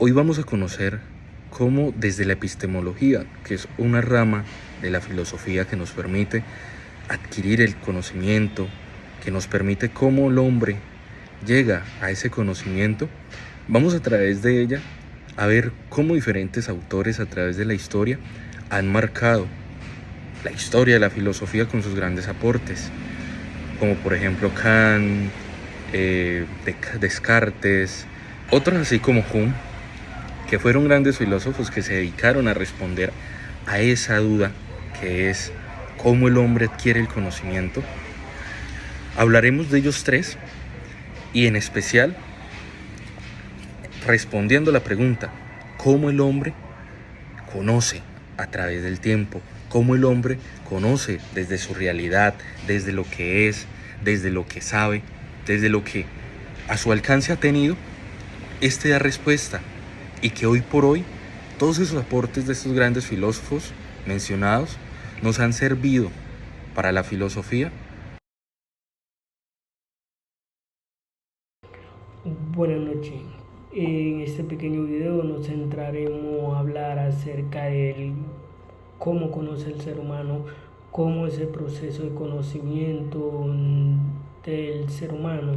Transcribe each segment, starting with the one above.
Hoy vamos a conocer cómo desde la epistemología, que es una rama de la filosofía que nos permite adquirir el conocimiento, que nos permite cómo el hombre llega a ese conocimiento, vamos a través de ella a ver cómo diferentes autores a través de la historia han marcado la historia de la filosofía con sus grandes aportes, como por ejemplo Kant, Descartes, otros así como Hume, que fueron grandes filósofos que se dedicaron a responder a esa duda que es cómo el hombre adquiere el conocimiento. Hablaremos de ellos tres y en especial respondiendo a la pregunta, ¿cómo el hombre conoce a través del tiempo? ¿Cómo el hombre conoce desde su realidad, desde lo que es, desde lo que sabe, desde lo que a su alcance ha tenido? Da respuesta y que hoy por hoy todos esos aportes de estos grandes filósofos mencionados nos han servido para la filosofía. Buenas noches. En este pequeño video nos centraremos a hablar acerca de cómo conoce el ser humano, cómo es el proceso de conocimiento del ser humano,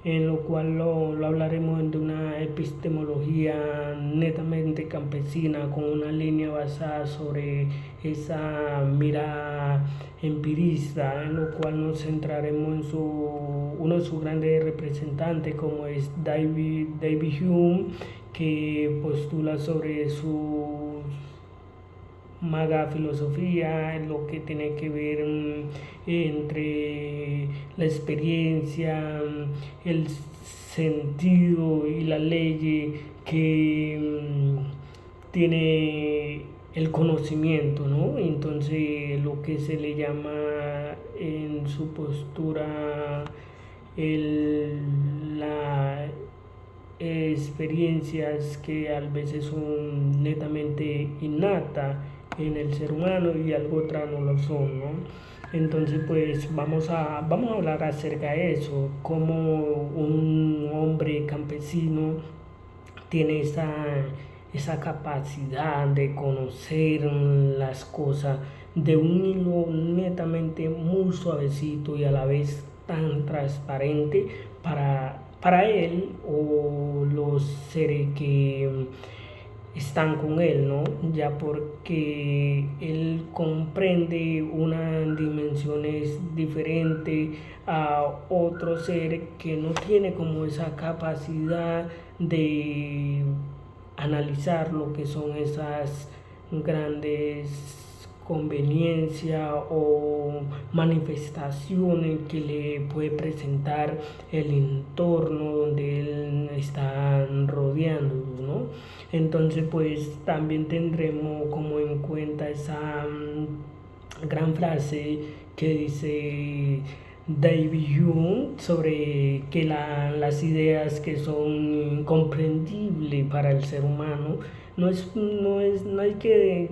en lo cual lo hablaremos de una epistemología netamente campesina, con una línea basada sobre esa mirada empirista, en lo cual nos centraremos en uno de sus grandes representantes, como es David Hume, que postula sobre su maga filosofía, lo que tiene que ver entre la experiencia, el sentido y la ley que tiene el conocimiento, ¿no? Entonces lo que se le llama en su postura la experiencias que a veces son netamente innatas en el ser humano y algo otras no lo son, ¿no? Entonces pues vamos a hablar acerca de eso, cómo un hombre campesino tiene esa capacidad de conocer las cosas de un hilo netamente muy suavecito y a la vez tan transparente para él o los seres que están con él, ¿no? Ya porque él comprende unas dimensiones diferentes a otro ser que no tiene como esa capacidad de analizar lo que son esas grandes conveniencias o manifestaciones que le puede presentar el entorno donde él está rodeando, ¿no? Entonces pues también tendremos como en cuenta esa gran frase que dice David Hume sobre que las ideas que son incomprendibles para el ser humano no hay que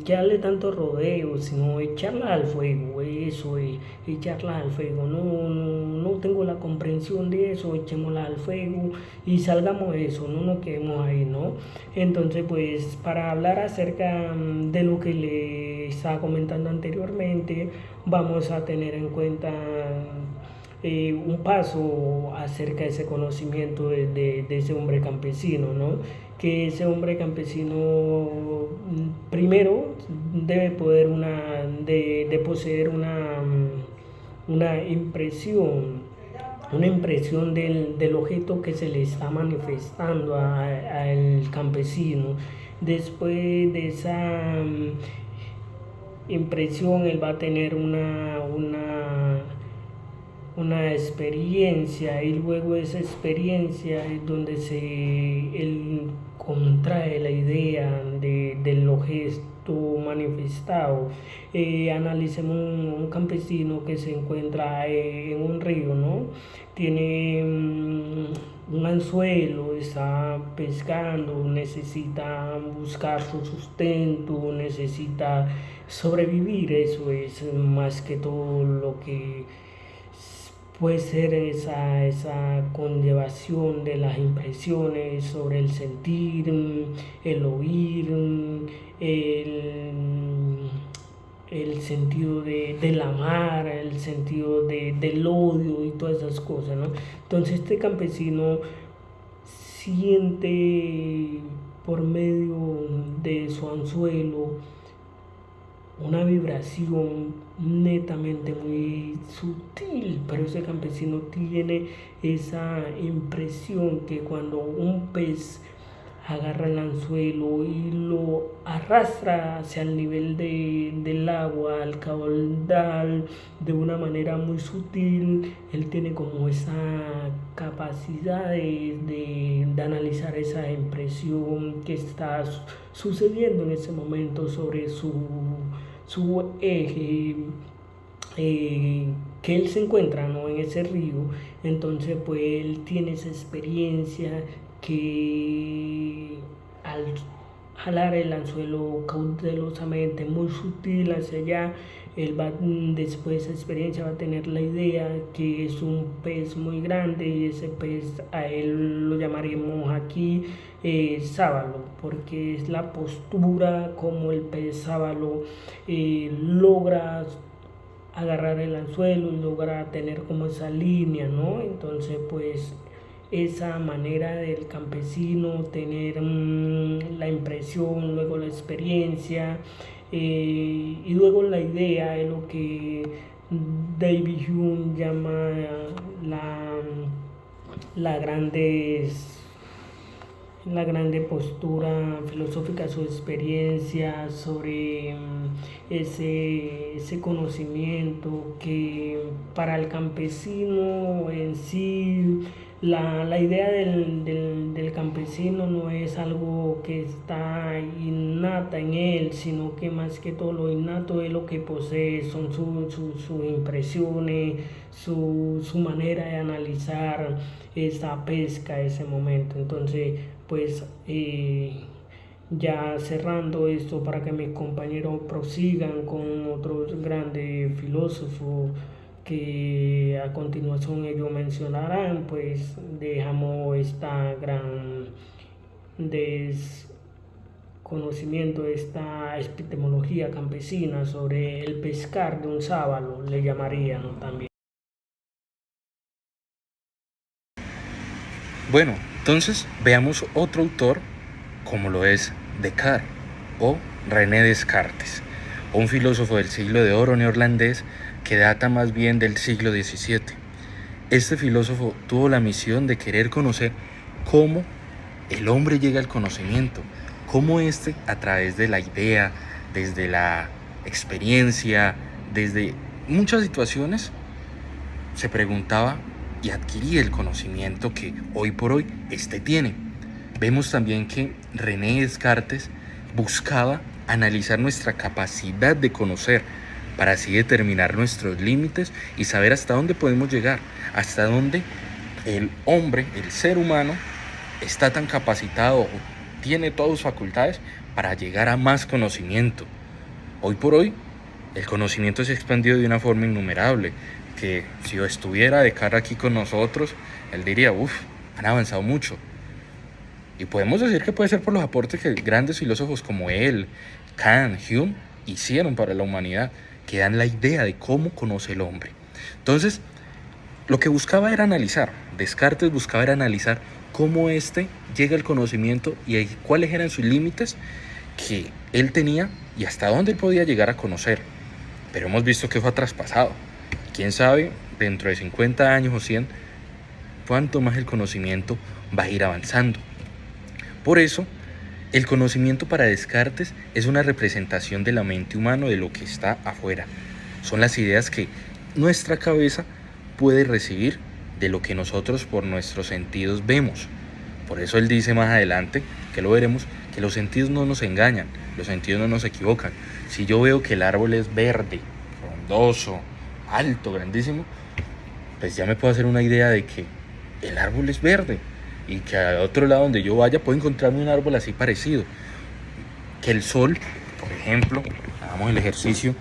darle tanto rodeo, sino echarla al fuego, eso es, echarla al fuego. No tengo la comprensión de eso, echémosla al fuego y salgamos de eso, no nos quedemos ahí, ¿no? Entonces, pues, para hablar acerca de lo que le estaba comentando anteriormente, vamos a tener en cuenta un paso acerca de ese conocimiento de ese hombre campesino, ¿no? Que ese hombre campesino primero debe de poseer una impresión del objeto que se le está manifestando al campesino. Después de esa impresión, él va a tener una experiencia y luego esa experiencia es donde él contrae la idea del objeto manifestado. Analicemos un campesino que se encuentra en un río, ¿no? Tiene un anzuelo, está pescando, necesita buscar su sustento, necesita sobrevivir, eso es más que todo lo que puede ser esa conllevación de las impresiones sobre el sentir, el oír, el sentido del amar, el sentido del odio y todas esas cosas, ¿no? Entonces este campesino siente por medio de su anzuelo una vibración netamente muy sutil, pero ese campesino tiene esa impresión que cuando un pez agarra el anzuelo y lo arrastra hacia el nivel del agua, al caudal, de una manera muy sutil, él tiene como esa capacidad de analizar esa impresión que está sucediendo en ese momento sobre su eje, que él se encuentra, ¿no?, en ese río. Entonces pues él tiene esa experiencia que al jalar el anzuelo cautelosamente, muy sutil hacia allá, él va, después de esa experiencia, va a tener la idea que es un pez muy grande, y ese pez a él lo llamaremos aquí sábalo, porque es la postura como el pez sábalo logra agarrar el anzuelo y logra tener como esa línea, ¿no? Entonces pues esa manera del campesino tener la impresión, luego la experiencia y luego la idea es lo que David Hume llama la, la grandes la grande postura filosófica, su experiencia sobre ese conocimiento que para el campesino en sí, la idea del campesino no es algo que está innata en él, sino que más que todo lo innato es lo que posee, son sus impresiones, su manera de analizar esa pesca, ese momento. Entonces pues ya cerrando esto para que mis compañeros prosigan con otros grandes filósofos que a continuación ellos mencionarán, pues dejamos esta gran desconocimiento, esta epistemología campesina sobre el pescar de un sábalo, le llamarían, ¿no?, también. Bueno, entonces veamos otro autor como lo es Descartes o René Descartes, un filósofo del siglo de oro neerlandés que data más bien del siglo XVII. Este filósofo tuvo la misión de querer conocer cómo el hombre llega al conocimiento, cómo a través de la idea, desde la experiencia, desde muchas situaciones, se preguntaba y adquiría el conocimiento que hoy por hoy tiene. Vemos también que René Descartes buscaba analizar nuestra capacidad de conocer para así determinar nuestros límites y saber hasta dónde podemos llegar, hasta dónde el hombre, el ser humano, está tan capacitado o tiene todas sus facultades para llegar a más conocimiento. Hoy por hoy, el conocimiento se ha expandido de una forma innumerable, que si estuviera Descartes aquí con nosotros, él diría, han avanzado mucho. Y podemos decir que puede ser por los aportes que grandes filósofos como él, Kant, Hume, hicieron para la humanidad, que dan la idea de cómo conoce el hombre. Entonces, lo que buscaba era analizar, Descartes buscaba era analizar cómo llega al conocimiento y cuáles eran sus límites que él tenía y hasta dónde él podía llegar a conocer. Pero hemos visto que fue traspasado. Quién sabe, dentro de 50 años o 100, cuánto más el conocimiento va a ir avanzando. Por eso, el conocimiento para Descartes es una representación de la mente humana de lo que está afuera. Son las ideas que nuestra cabeza puede recibir de lo que nosotros por nuestros sentidos vemos. Por eso él dice más adelante, que lo veremos, que los sentidos no nos engañan, los sentidos no nos equivocan. Si yo veo que el árbol es verde, frondoso, alto, grandísimo, pues ya me puedo hacer una idea de que el árbol es verde y que al otro lado donde yo vaya puedo encontrarme un árbol así parecido. Que el sol, por ejemplo, hagamos el ejercicio,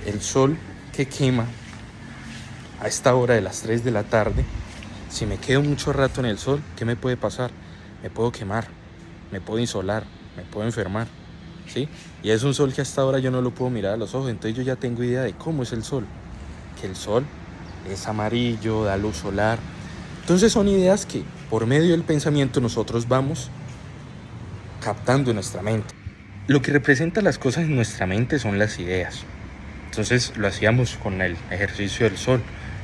el sol que quema a esta hora de las 3 de la tarde, si me quedo mucho rato en el sol, ¿qué me puede pasar? Me puedo quemar, me puedo insolar, me puedo enfermar, ¿sí? Y es un sol que hasta ahora yo no lo puedo mirar a los ojos, entonces yo ya tengo idea de cómo es el sol, que el sol es amarillo, da luz solar. Entonces son ideas que por medio del pensamiento nosotros vamos captando en nuestra mente. Lo que representa las cosas en nuestra mente son las ideas. Entonces lo hacíamos con el ejercicio del sol,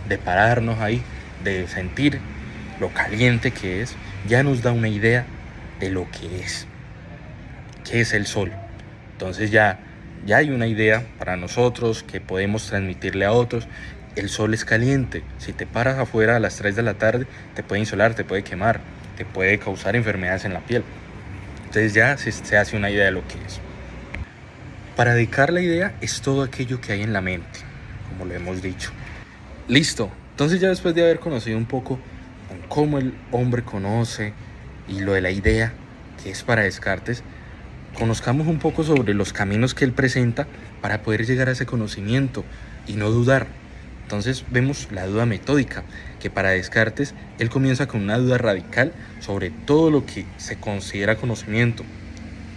de pararnos ahí, de sentir lo caliente que es, ya nos da una idea de lo que es. ¿Qué es el sol? Entonces ya hay una idea para nosotros que podemos transmitirle a otros. El sol es caliente. Si te paras afuera a las 3 de la tarde, te puede insolar, te puede quemar, te puede causar enfermedades en la piel. Entonces ya se hace una idea de lo que es. Para dedicar la idea es todo aquello que hay en la mente, como lo hemos dicho. Listo. Entonces ya después de haber conocido un poco cómo el hombre conoce y lo de la idea que es para Descartes, conozcamos un poco sobre los caminos que él presenta para poder llegar a ese conocimiento y no dudar. Entonces vemos la duda metódica, que para Descartes él comienza con una duda radical sobre todo lo que se considera conocimiento,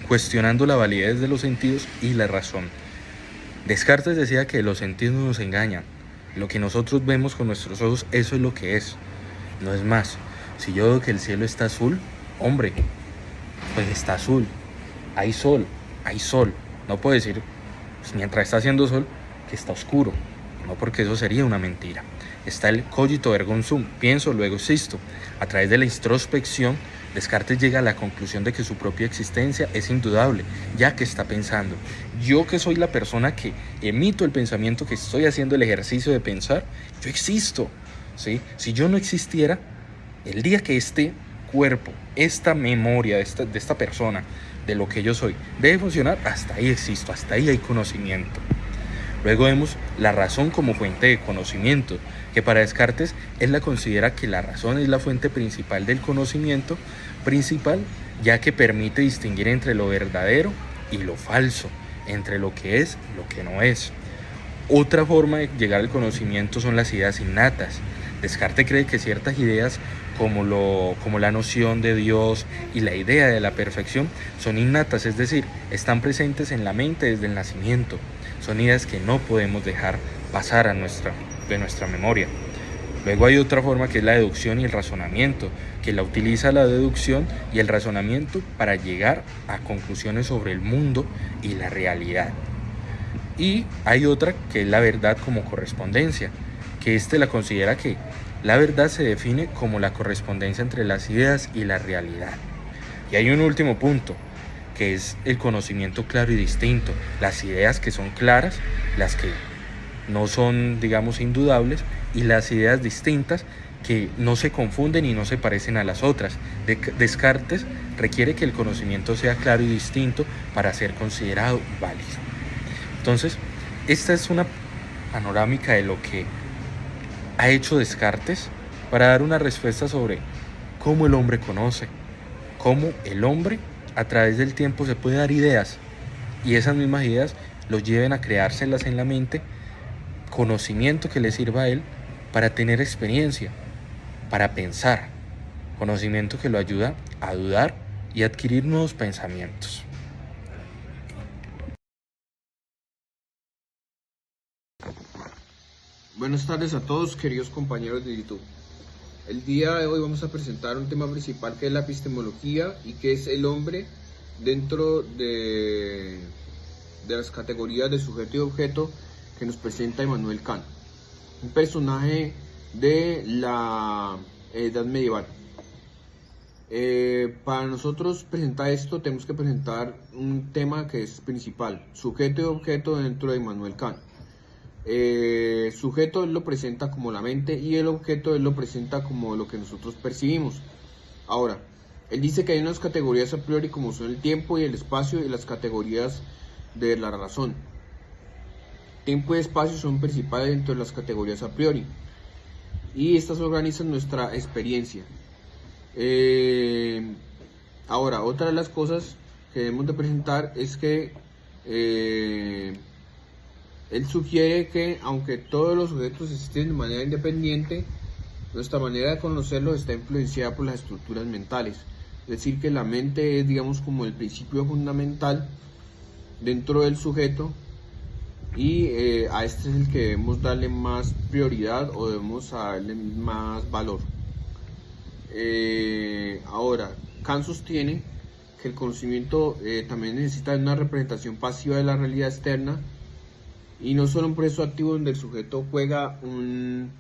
cuestionando la validez de los sentidos y la razón. Descartes decía que los sentidos no nos engañan, lo que nosotros vemos con nuestros ojos, eso es lo que es, no es más. Si yo veo que el cielo está azul, hombre, pues está azul. Hay sol, no puedo decir pues, mientras está haciendo sol que está oscuro, no, porque eso sería una mentira. Está el cogito ergo sum, pienso luego existo. A través de la introspección, Descartes llega a la conclusión de que su propia existencia es indudable, ya que está pensando. Yo, que soy la persona que emito el pensamiento, que estoy haciendo el ejercicio de pensar, yo existo, ¿sí? Si yo no existiera, el día que este cuerpo, esta memoria de esta persona, de lo que yo soy, debe funcionar, hasta ahí existo, hasta ahí hay conocimiento. Luego vemos la razón como fuente de conocimiento, que para Descartes él la considera que la razón es la fuente principal del conocimiento principal, ya que permite distinguir entre lo verdadero y lo falso, entre lo que es y lo que no es. Otra forma de llegar al conocimiento son las ideas innatas. Descartes cree que ciertas ideas como la noción de Dios y la idea de la perfección son innatas, es decir, están presentes en la mente desde el nacimiento. Son ideas que no podemos dejar pasar de nuestra memoria. Luego hay otra forma que es la deducción y el razonamiento, que la utiliza la deducción y el razonamiento para llegar a conclusiones sobre el mundo y la realidad. Y hay otra que es la verdad como correspondencia, que la considera que la verdad se define como la correspondencia entre las ideas y la realidad. Y hay un último punto, que es el conocimiento claro y distinto, las ideas que son claras, las que no son, digamos, indudables, y las ideas distintas que no se confunden y no se parecen a las otras. Descartes requiere que el conocimiento sea claro y distinto para ser considerado válido. Entonces, esta es una panorámica de lo que ha hecho Descartes para dar una respuesta sobre cómo el hombre conoce, cómo el hombre a través del tiempo se puede dar ideas y esas mismas ideas los lleven a creárselas en la mente, conocimiento que le sirva a él para tener experiencia, para pensar, conocimiento que lo ayuda a dudar y adquirir nuevos pensamientos. Buenas tardes a todos, queridos compañeros de YouTube. El día de hoy vamos a presentar un tema principal que es la epistemología y que es el hombre dentro de las categorías de sujeto y objeto que nos presenta Immanuel Kant, un personaje de la Edad Medieval. Para nosotros presentar esto tenemos que presentar un tema que es principal, sujeto y objeto dentro de Immanuel Kant. Sujeto él lo presenta como la mente y el objeto él lo presenta como lo que nosotros percibimos. Ahora, él dice que hay unas categorías a priori como son el tiempo y el espacio y las categorías de la razón. Tiempo y espacio son principales dentro de las categorías a priori y estas organizan nuestra experiencia. Ahora, otra de las cosas que debemos de presentar es que Él sugiere que aunque todos los sujetos existen de manera independiente, nuestra manera de conocerlos está influenciada por las estructuras mentales. Es decir, que la mente es, digamos, como el principio fundamental dentro del sujeto, y a este es el que debemos darle más prioridad o debemos darle más valor. Ahora, Kant sostiene que el conocimiento también necesita una representación pasiva de la realidad externa y no solo un proceso activo donde el sujeto juega un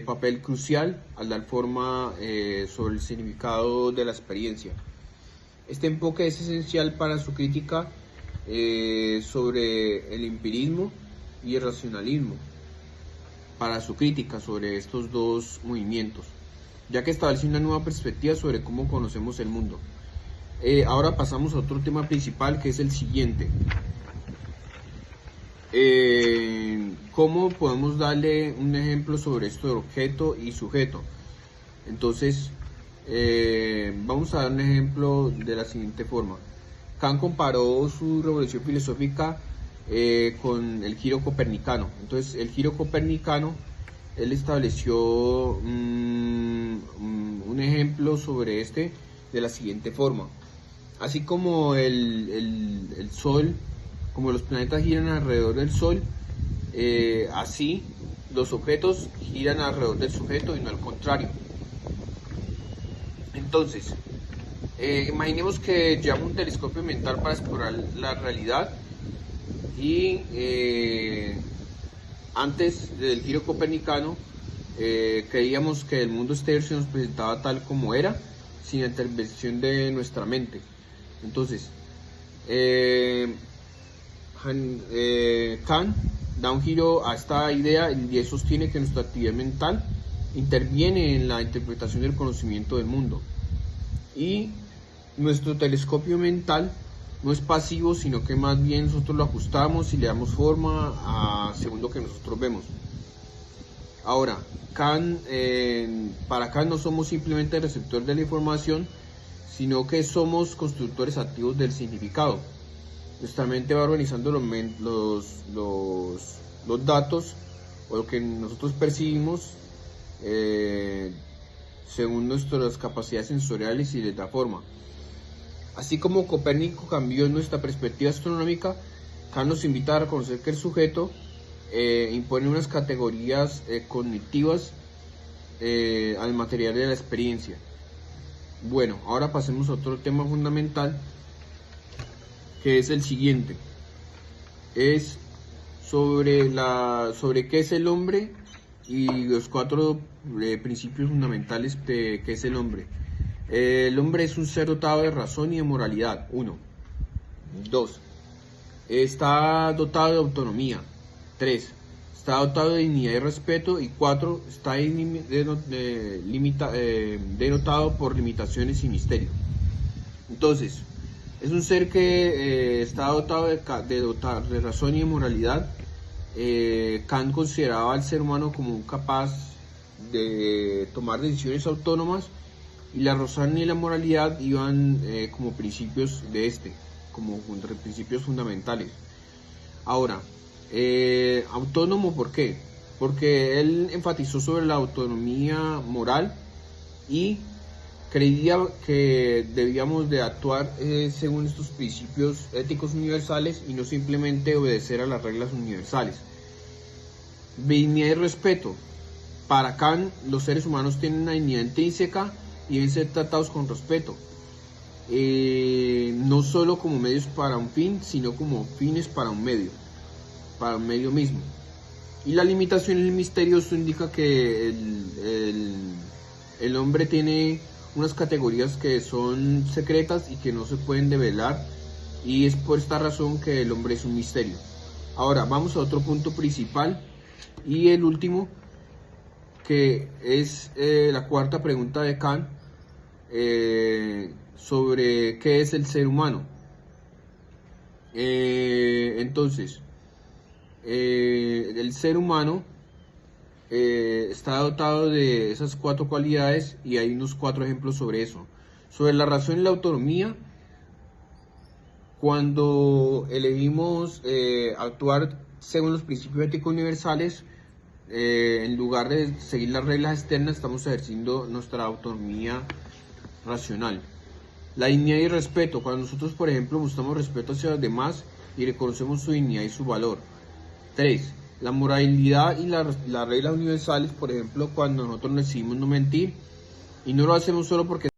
papel crucial al dar forma sobre el significado de la experiencia. Este enfoque es esencial para su crítica sobre el empirismo y el racionalismo, para su crítica sobre estos dos movimientos, ya que establece una nueva perspectiva sobre cómo conocemos el mundo. Ahora pasamos a otro tema principal, que es el siguiente. ¿Cómo podemos darle un ejemplo sobre esto de objeto y sujeto? Entonces, vamos a dar un ejemplo de la siguiente forma. Kant comparó su revolución filosófica con el giro copernicano. Entonces, el giro copernicano, él estableció un ejemplo sobre este de la siguiente forma. Así como el Sol, como los planetas giran alrededor del Sol, así los objetos giran alrededor del sujeto y no al contrario. Entonces, imaginemos que llevamos un telescopio mental para explorar la realidad y antes del giro copernicano creíamos que el mundo exterior se nos presentaba tal como era, sin la intervención de nuestra mente. Entonces, Kant da un giro a esta idea y sostiene que nuestra actividad mental interviene en la interpretación del conocimiento del mundo. Y nuestro telescopio mental no es pasivo, sino que más bien nosotros lo ajustamos y le damos forma según lo que nosotros vemos. Ahora, para Kant no somos simplemente el receptor de la información, sino que somos constructores activos del significado. Nuestra mente va organizando los datos o lo que nosotros percibimos según nuestras capacidades sensoriales y les da forma. Así como Copérnico cambió nuestra perspectiva astronómica, Kant nos invita a reconocer que el sujeto impone unas categorías cognitivas al material de la experiencia. Bueno, ahora pasemos a otro tema fundamental, que es el siguiente. Es sobre qué es el hombre y los cuatro principios fundamentales de qué es el hombre. El hombre es un ser dotado de razón y de moralidad, 1. 2. Está dotado de autonomía, 3. Está dotado de dignidad y respeto, y 4. Está denotado por limitaciones y misterio. Entonces, es un ser que está dotado de razón y de moralidad. Kant consideraba al ser humano como capaz de tomar decisiones autónomas, y la razón y la moralidad iban como principios como principios fundamentales. Ahora, autónomo, ¿por qué? Porque él enfatizó sobre la autonomía moral y creía que debíamos de actuar según estos principios éticos universales y no simplemente obedecer a las reglas universales. Dignidad y respeto. Para Kant, los seres humanos tienen una dignidad intrínseca y deben ser tratados con respeto, no solo como medios para un fin, sino como fines para un medio mismo. Y la limitación y el misterio, esto indica que el hombre tiene unas categorías que son secretas y que no se pueden develar, y es por esta razón que el hombre es un misterio. Ahora vamos a otro punto principal y el último, que es la cuarta pregunta de Kant sobre qué es el ser humano. Entonces, el ser humano está dotado de esas 4 cualidades, y hay unos 4 ejemplos sobre eso. Sobre la razón y la autonomía, cuando elegimos actuar según los principios éticos universales, en lugar de seguir las reglas externas, estamos ejerciendo nuestra autonomía racional. La dignidad y respeto. Cuando nosotros, por ejemplo, mostramos respeto hacia los demás y reconocemos su dignidad y su valor. 3. La moralidad y las reglas universales, por ejemplo, cuando nosotros decidimos no mentir, y no lo hacemos solo porque